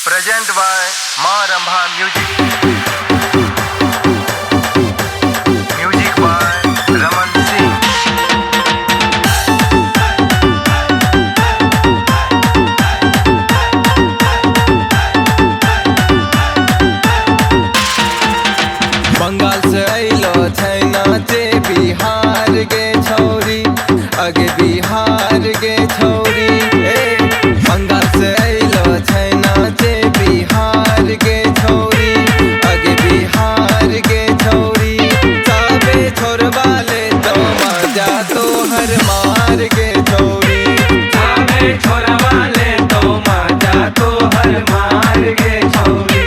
Present by Ma Rambha Music. Music by Raman Singh. Bengal से अइलो छै नाचे बिहार के छौरी, आगे बिहार के छौरी। बंगाल से अइलो छै नाचे बिहार के छौरी, आगे बिहार के छौरी। सबे छोरबा ले तो मजा तोहर मार के छौरी, सबे छोरबा ले तो मजा तोहर मार के छौरी।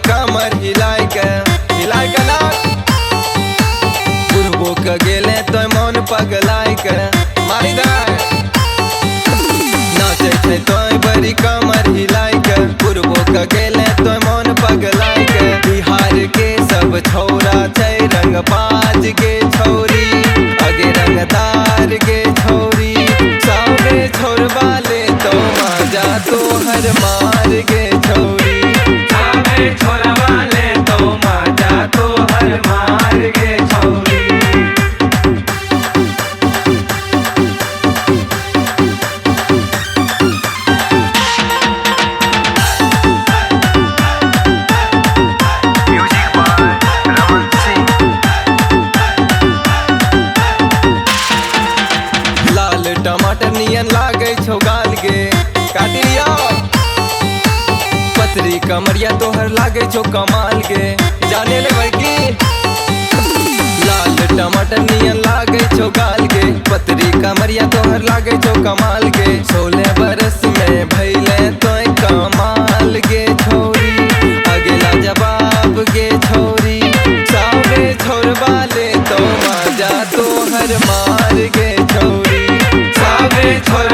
कमर हिलाय के नाच बुढ़बो के गेले तो मन पगलाय के मारी दे। नाचे छै तो बड़ी कमर हिलाय के, बुढ़बो के गेले तो मन पगलाय के। बिहार के सब छौरा छै रंगबाज के छौरी, आगे रंगदार के छौरी। सबे छोरबा ले तो मजा तोहर मार के छौरी, छोरबा ले तो मजा तोहर मार के छौरी। Music by Raman Singh. लाल टमाटर नियन लागे छौ गाल गे, काटी लिया। पतरी कमरिया तोहर लागे छो कमाल के, जाने ले बड़की। लाल टमाटर नियन लागे छो गाल के, पतरी कमरिया तोहर लागे छो कमाल के। 16 बरस में भैले तो कमाल के छौरी, अगला जवाब के छौरी। सावे छोरबा ले तो मजा तोहर मार के छौरी, सावे छोर